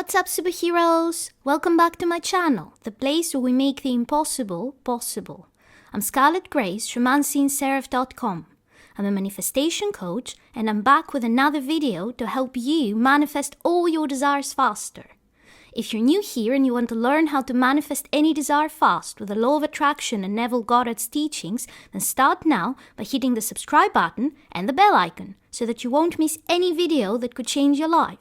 What's up, superheroes? Welcome back to my channel, the place where we make the impossible possible. I'm Scarlet Grace from Seraph.com. I'm a manifestation coach and I'm back with another video to help you manifest all your desires faster. If you're new here and you want to learn how to manifest any desire fast with the law of attraction and Neville Goddard's teachings, then start now by hitting the subscribe button and the bell icon so that you won't miss any video that could change your life.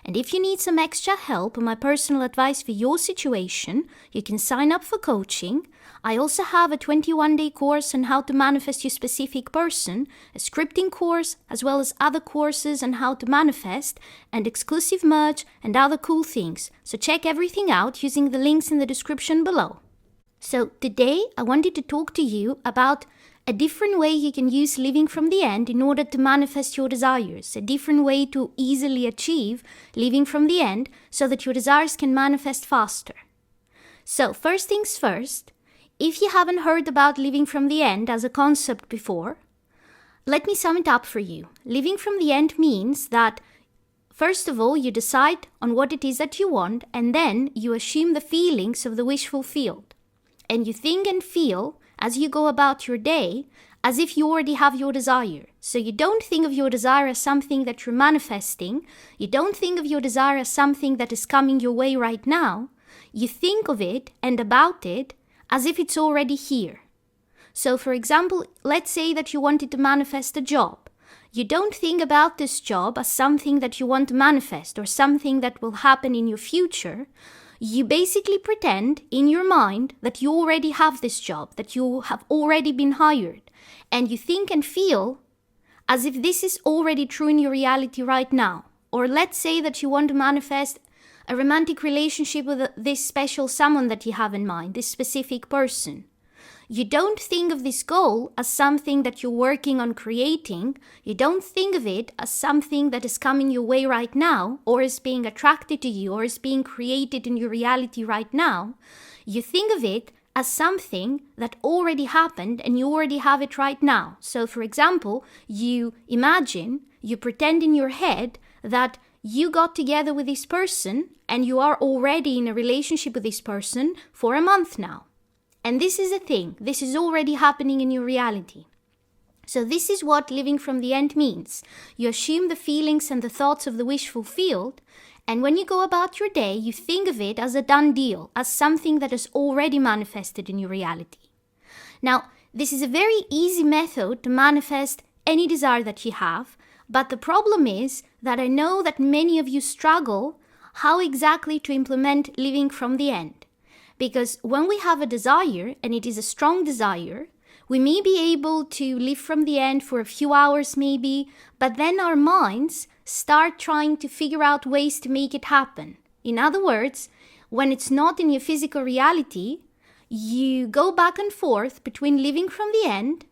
And if you need some extra help or my personal advice for your situation, you can sign up for coaching. I also have a 21-day course on how to manifest your specific person, a scripting course, as well as other courses on how to manifest, and exclusive merch and other cool things. So check everything out using the links in the description below. So today I wanted to talk to you about a different way you can use living from the end in order to manifest your desires, a different way to easily achieve living from the end so that your desires can manifest faster. So first things first, if you haven't heard about living from the end as a concept before, let me sum it up for you. Living from the end means that first of all, you decide on what it is that you want, and then you assume the feelings of the wish fulfilled. And you think and feel as you go about your day as if you already have your desire. So you don't think of your desire as something that you're manifesting. You don't think of your desire as something that is coming your way right now. You think of it and about it as if it's already here. So for example, let's say that you wanted to manifest a job. You don't think about this job as something that you want to manifest or something that will happen in your future. You basically pretend in your mind that you already have this job, that you have already been hired, and you think and feel as if this is already true in your reality right now. Or let's say that you want to manifest a romantic relationship with this special someone that you have in mind, this specific person. You don't think of this goal as something that you're working on creating. You don't think of it as something that is coming your way right now, or is being attracted to you, or is being created in your reality right now. You think of it as something that already happened and you already have it right now. So for example, you pretend in your head that you got together with this person and you are already in a relationship with this person for a month now. And this is a thing. This is already happening in your reality. So this is what living from the end means. You assume the feelings and the thoughts of the wish fulfilled, and when you go about your day, you think of it as a done deal, as something that is already manifested in your reality. Now, this is a very easy method to manifest any desire that you have, but the problem is that I know that many of you struggle how exactly to implement living from the end. Because when we have a desire, and it is a strong desire, we may be able to live from the end for a few hours maybe, but then our minds start trying to figure out ways to make it happen. In other words, when it's not in your physical reality, you go back and forth between living from the end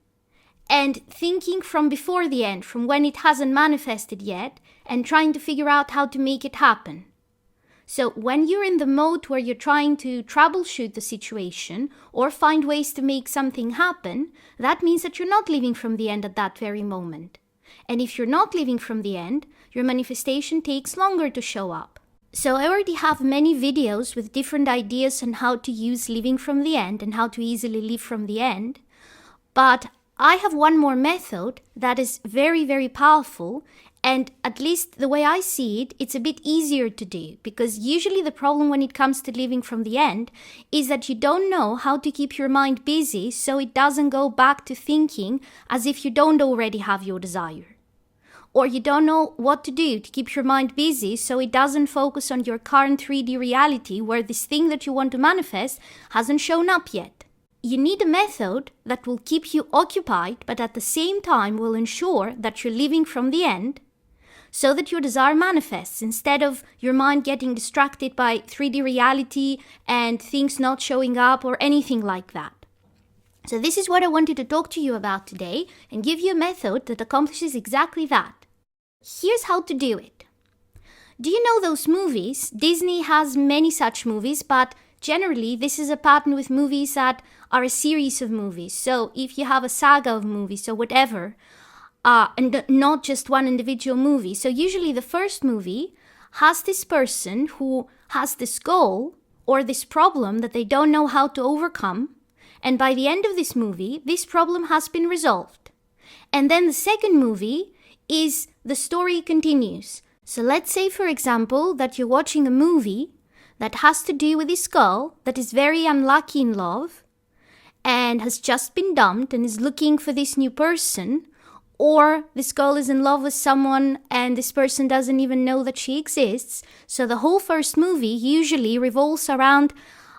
and thinking from before the end, from when it hasn't manifested yet, and trying to figure out how to make it happen. So when you're in the mode where you're trying to troubleshoot the situation or find ways to make something happen, that means that you're not living from the end at that very moment. And if you're not living from the end, your manifestation takes longer to show up. So I already have many videos with different ideas on how to use living from the end and how to easily live from the end. But I have one more method that is very, very powerful. And at least the way I see it, it's a bit easier to do, because usually the problem when it comes to living from the end is that you don't know how to keep your mind busy so it doesn't go back to thinking as if you don't already have your desire. Or you don't know what to do to keep your mind busy so it doesn't focus on your current 3D reality where this thing that you want to manifest hasn't shown up yet. You need a method that will keep you occupied, but at the same time will ensure that you're living from the end, so that your desire manifests instead of your mind getting distracted by 3D reality and things not showing up or anything like that. So this is what I wanted to talk to you about today and give you a method that accomplishes exactly that. Here's how to do it. Do you know those movies? Disney has many such movies, but generally this is a pattern with movies that are a series of movies. So if you have a saga of movies or whatever, and not just one individual movie. So usually the first movie has this person who has this goal or this problem that they don't know how to overcome, and by the end of this movie, this problem has been resolved. And then the second movie is the story continues. So let's say, for example, that you're watching a movie that has to do with this girl that is very unlucky in love and has just been dumped and is looking for this new person, or this girl is in love with someone and this person doesn't even know that she exists. So the whole first movie usually revolves around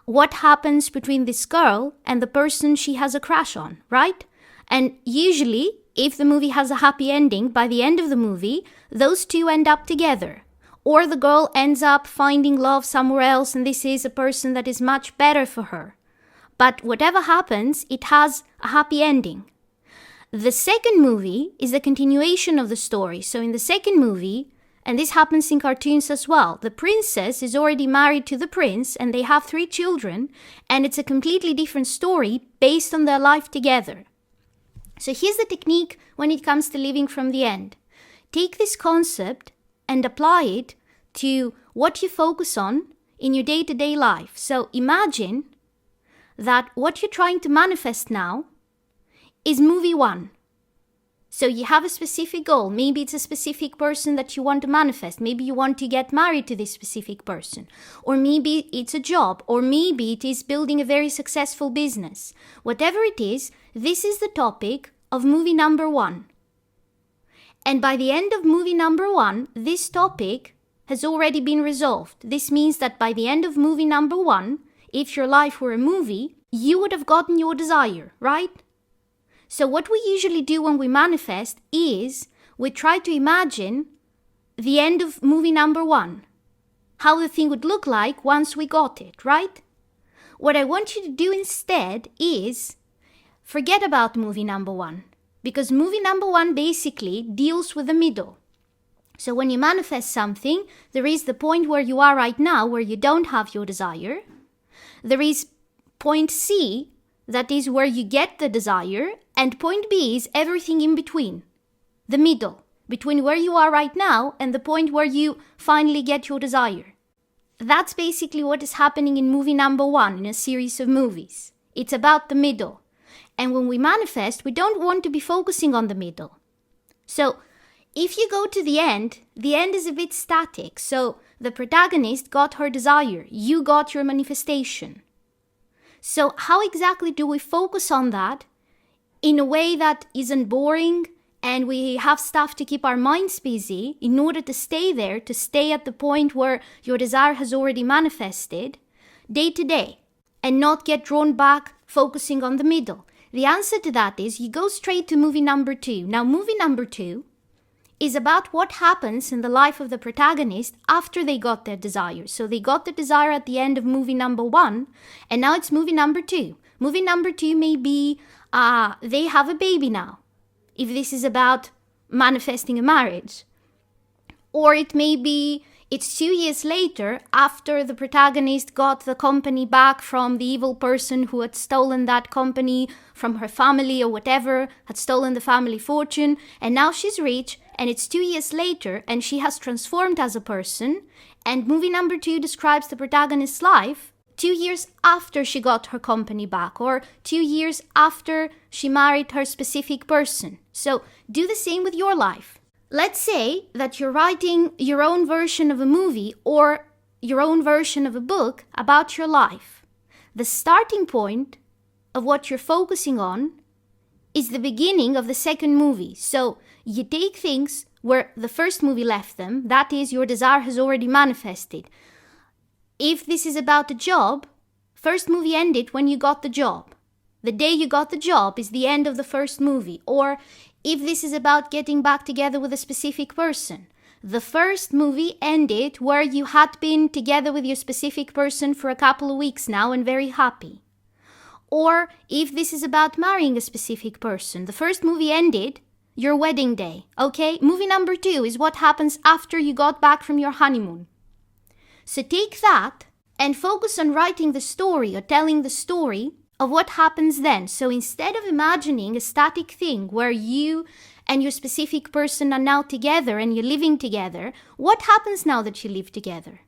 what happens between this girl and the person she has a crush on, right? And usually, if the movie has a happy ending, by the end of the movie, those two end up together. Or the girl ends up finding love somewhere else and this is a person that is much better for her. But whatever happens, it has a happy ending. The second movie is the continuation of the story. So in the second movie, and this happens in cartoons as well, the princess is already married to the prince and they have 3 children, and it's a completely different story based on their life together. So here's the technique when it comes to living from the end. Take this concept and apply it to what you focus on in your day-to-day life. So imagine that what you're trying to manifest now is movie 1. So you have a specific goal. Maybe it's a specific person that you want to manifest. Maybe you want to get married to this specific person. Or maybe it's a job. Or maybe it is building a very successful business. Whatever it is, this is the topic of movie number 1. And by the end of movie number 1, this topic has already been resolved. This means that by the end of movie number 1, if your life were a movie, you would have gotten your desire, right? So what we usually do when we manifest is we try to imagine the end of movie number 1, how the thing would look like once we got it, right? What I want you to do instead is forget about movie number 1, because movie number 1 basically deals with the middle. So when you manifest something, there is the point where you are right now where you don't have your desire. There is point C, that is where you get the desire, and point B is everything in between, the middle, between where you are right now and the point where you finally get your desire. That's basically what is happening in movie number 1 in a series of movies. It's about the middle. And when we manifest, we don't want to be focusing on the middle. So if you go to the end is a bit static. So the protagonist got her desire, you got your manifestation. So how exactly do we focus on that in a way that isn't boring and we have stuff to keep our minds busy in order to stay there, to stay at the point where your desire has already manifested day to day and not get drawn back focusing on the middle? The answer to that is you go straight to movie number 2. Now, movie number 2 is about what happens in the life of the protagonist after they got their desire. So they got the desire at the end of movie number 1, and now it's movie number 2. Movie number 2 may be they have a baby now, if this is about manifesting a marriage. Or it may be it's 2 years later after the protagonist got the company back from the evil person who had stolen that company from her family or whatever, had stolen the family fortune, and now she's rich, and it's 2 years later and she has transformed as a person, and movie number 2 describes the protagonist's life 2 years after she got her company back, or 2 years after she married her specific person. So do the same with your life. Let's say that you're writing your own version of a movie or your own version of a book about your life. The starting point of what you're focusing on is the beginning of the second movie. So you take things where the first movie left them, that is, your desire has already manifested. If this is about a job, first movie ended when you got the job. The day you got the job is the end of the first movie. Or if this is about getting back together with a specific person, the first movie ended where you had been together with your specific person for a couple of weeks now and very happy. Or if this is about marrying a specific person, the first movie ended your wedding day, okay? Movie number 2 is what happens after you got back from your honeymoon. So take that and focus on writing the story or telling the story of what happens then. So instead of imagining a static thing where you and your specific person are now together and you're living together, what happens now that you live together?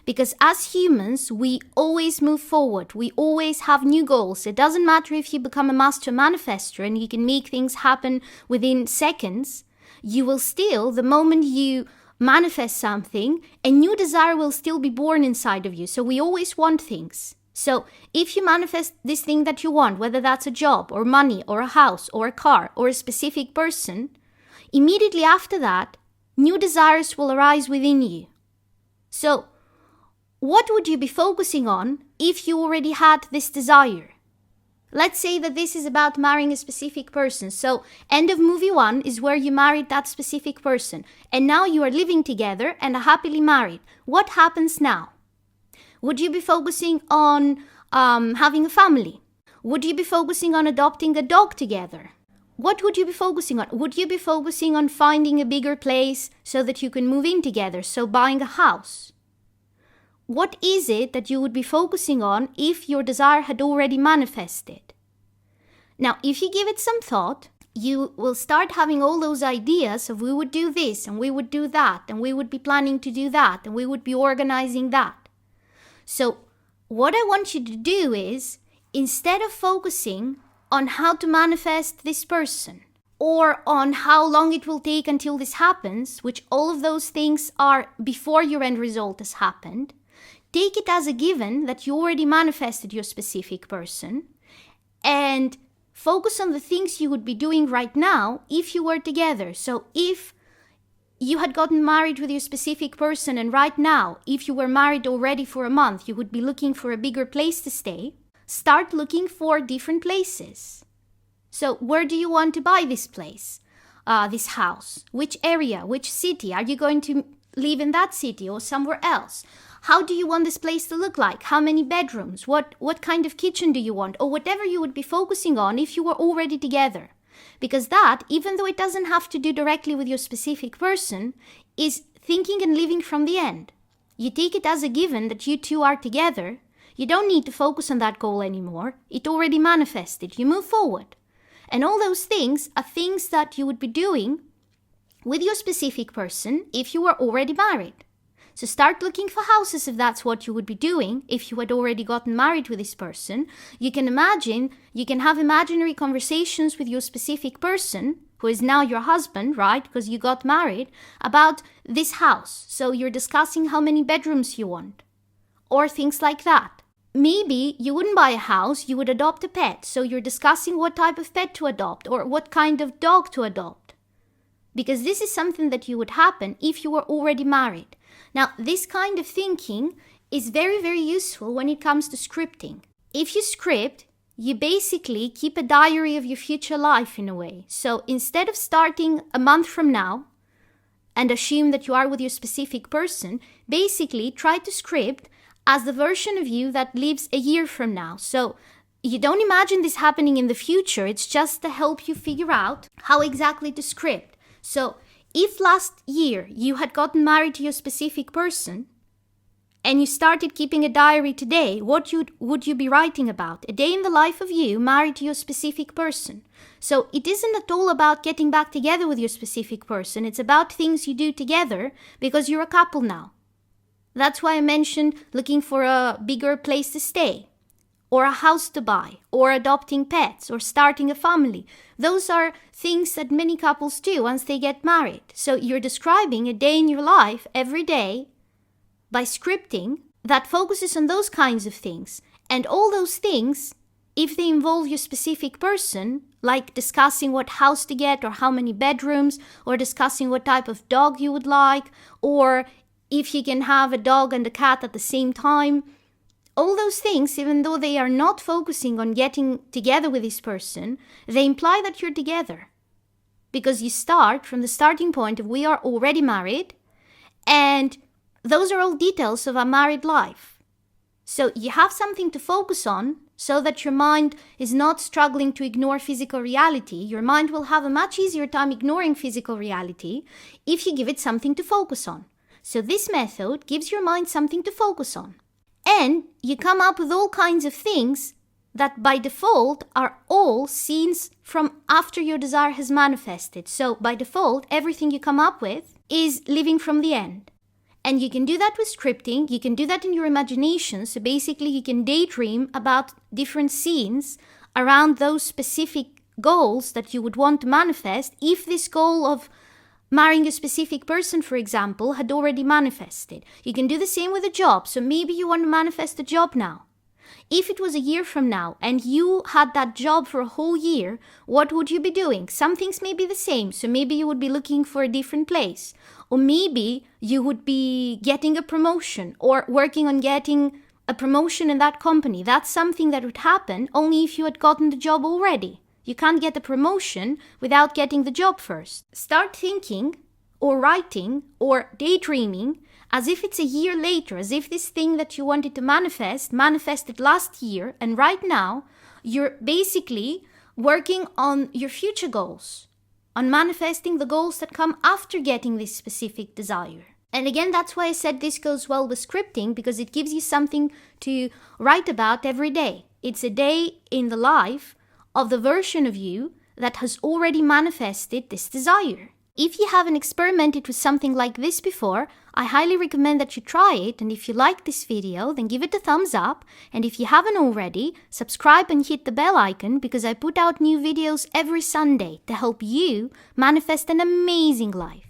Because as humans, we always move forward. We always have new goals. It doesn't matter if you become a master manifestor and you can make things happen within seconds. You will still, the moment you manifest something, a new desire will still be born inside of you. So we always want things. So if you manifest this thing that you want, whether that's a job or money or a house or a car or a specific person, immediately after that, new desires will arise within you. So what would you be focusing on if you already had this desire? Let's say that this is about marrying a specific person. So end of movie 1 is where you married that specific person. And now you are living together and are happily married. What happens now? Would you be focusing on having a family? Would you be focusing on adopting a dog together? What would you be focusing on? Would you be focusing on finding a bigger place so that you can move in together, so buying a house? What is it that you would be focusing on if your desire had already manifested? Now, if you give it some thought, you will start having all those ideas of we would do this and we would do that and we would be planning to do that and we would be organizing that. So what I want you to do is, instead of focusing on how to manifest this person or on how long it will take until this happens, which all of those things are before your end result has happened, take it as a given that you already manifested your specific person and focus on the things you would be doing right now if you were together. So if you had gotten married with your specific person and right now, if you were married already for a month, you would be looking for a bigger place to stay, start looking for different places. So where do you want to buy this place, this house? Which area, which city? Are you going to live in that city or somewhere else? How do you want this place to look like? How many bedrooms? What kind of kitchen do you want? Or whatever you would be focusing on if you were already together. Because that, even though it doesn't have to do directly with your specific person, is thinking and living from the end. You take it as a given that you two are together. You don't need to focus on that goal anymore. It already manifested. You move forward. And all those things are things that you would be doing with your specific person if you were already married. So start looking for houses if that's what you would be doing if you had already gotten married with this person. You can have imaginary conversations with your specific person, who is now your husband, right? Because you got married, about this house. So you're discussing how many bedrooms you want or things like that. Maybe you wouldn't buy a house, you would adopt a pet. So you're discussing what type of pet to adopt or what kind of dog to adopt. Because this is something that would happen if you were already married. Now, this kind of thinking is very, very useful when it comes to scripting. If you script, you basically keep a diary of your future life in a way. So instead of starting a month from now and assume that you are with your specific person, basically try to script as the version of you that lives a year from now. So you don't imagine this happening in the future. It's just to help you figure out how exactly to script. So if last year you had gotten married to your specific person and you started keeping a diary today, what would you be writing about? A day in the life of you married to your specific person. So it isn't at all about getting back together with your specific person. It's about things you do together because you're a couple now. That's why I mentioned looking for a bigger place to stay, or a house to buy, or adopting pets, or starting a family. Those are things that many couples do once they get married. So you're describing a day in your life every day by scripting that focuses on those kinds of things. And all those things, if they involve your specific person, like discussing what house to get or how many bedrooms, or discussing what type of dog you would like, or if you can have a dog and a cat at the same time, all those things, even though they are not focusing on getting together with this person, they imply that you're together. Because you start from the starting point of we are already married, and those are all details of our married life. So you have something to focus on so that your mind is not struggling to ignore physical reality. Your mind will have a much easier time ignoring physical reality if you give it something to focus on. So this method gives your mind something to focus on. And you come up with all kinds of things that by default are all scenes from after your desire has manifested. So by default, everything you come up with is living from the end. And you can do that with scripting, you can do that in your imagination. So basically you can daydream about different scenes around those specific goals that you would want to manifest if this goal of marrying a specific person, for example, had already manifested. You can do the same with a job. So maybe you want to manifest a job now. If it was a year from now and you had that job for a whole year, what would you be doing? Some things may be the same. So maybe you would be looking for a different place. Or maybe you would be getting a promotion or working on getting a promotion in that company. That's something that would happen only if you had gotten the job already. You can't get a promotion without getting the job first. Start thinking or writing or daydreaming as if it's a year later, as if this thing that you wanted to manifested last year, and right now you're basically working on your future goals, on manifesting the goals that come after getting this specific desire. And again, that's why I said this goes well with scripting, because it gives you something to write about every day. It's a day in the life of the version of you that has already manifested this desire. If you haven't experimented with something like this before, I highly recommend that you try it. And if you like this video, then give it a thumbs up. And if you haven't already, subscribe and hit the bell icon, because I put out new videos every Sunday to help you manifest an amazing life.